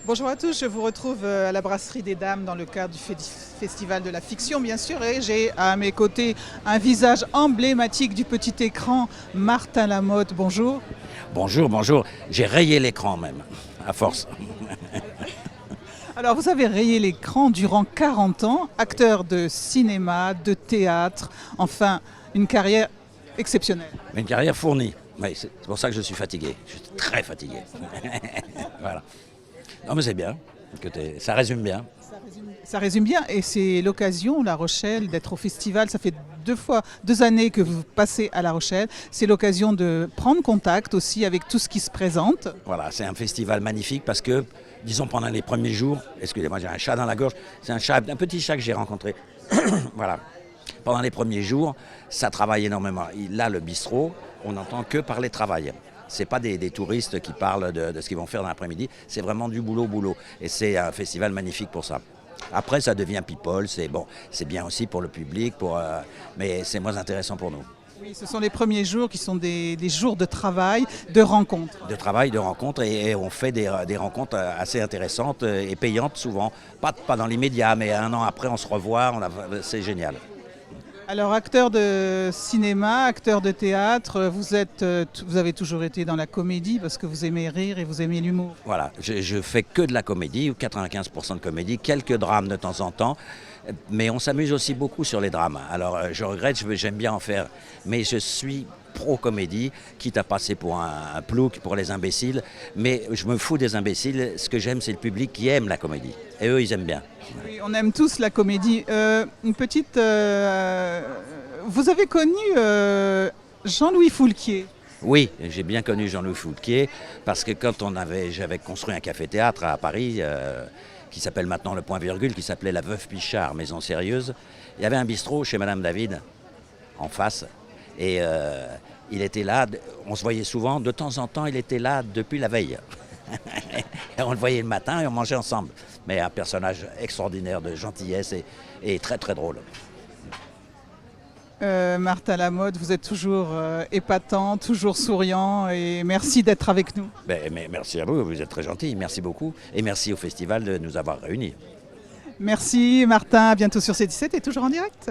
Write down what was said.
Bonjour à tous, je vous retrouve à la Brasserie des Dames dans le cadre du Festival de la Fiction, bien sûr, et j'ai à mes côtés un visage emblématique du petit écran, Martin Lamotte. Bonjour. Bonjour, bonjour. J'ai rayé l'écran même, à force. Alors, vous avez rayé l'écran durant 40 ans, acteur de cinéma, de théâtre, enfin, une carrière exceptionnelle. Une carrière fournie. Oui, c'est pour ça que je suis fatigué. Je suis très fatigué. Voilà. Non, mais c'est bien. Écoutez, ça résume bien. Ça résume bien, et c'est l'occasion, La Rochelle, d'être au festival. Ça fait 2 années que vous passez à La Rochelle. C'est l'occasion de prendre contact aussi avec tout ce qui se présente. Voilà, c'est un festival magnifique parce que, disons, pendant les premiers jours, excusez-moi, j'ai un chat dans la gorge, c'est un petit chat que j'ai rencontré. Voilà. Pendant les premiers jours, ça travaille énormément. Là, le bistrot, on n'entend que parler travail. Ce n'est pas des touristes qui parlent de ce qu'ils vont faire dans l'après-midi, c'est vraiment du boulot. Et c'est un festival magnifique pour ça. Après, ça devient people, c'est bien aussi pour le public, mais c'est moins intéressant pour nous. Oui, ce sont les premiers jours qui sont des jours de travail, de rencontres. De travail, de rencontres, et on fait des rencontres assez intéressantes et payantes souvent. Pas dans l'immédiat, mais un an après, on se revoit, c'est génial. Alors, acteur de cinéma, acteur de théâtre, vous avez toujours été dans la comédie parce que vous aimez rire et vous aimez l'humour. Voilà, je fais que de la comédie, 95% de comédie, quelques drames de temps en temps, mais on s'amuse aussi beaucoup sur les drames. Alors je regrette, j'aime bien en faire, mais je suis pro-comédie, quitte à passer pour un plouc, pour les imbéciles, mais je me fous des imbéciles, ce que j'aime c'est le public qui aime la comédie, et eux ils aiment bien. Oui, on aime tous la comédie. Vous avez connu Jean-Louis Foulquier. Oui, j'ai bien connu Jean-Louis Foulquier parce que quand j'avais construit un café-théâtre à Paris qui s'appelle maintenant le Point Virgule, qui s'appelait la Veuve Pichard, maison sérieuse, il y avait un bistrot chez Madame David en face et il était là, on se voyait souvent, de temps en temps il était là depuis la veille. Et on le voyait le matin et on mangeait ensemble. Mais un personnage extraordinaire de gentillesse et très très drôle. Martin Lamotte, vous êtes toujours épatant, toujours souriant et merci d'être avec nous. Mais merci à vous, vous êtes très gentil, merci beaucoup. Et merci au festival de nous avoir réunis. Merci Martin, à bientôt sur C17 et toujours en direct.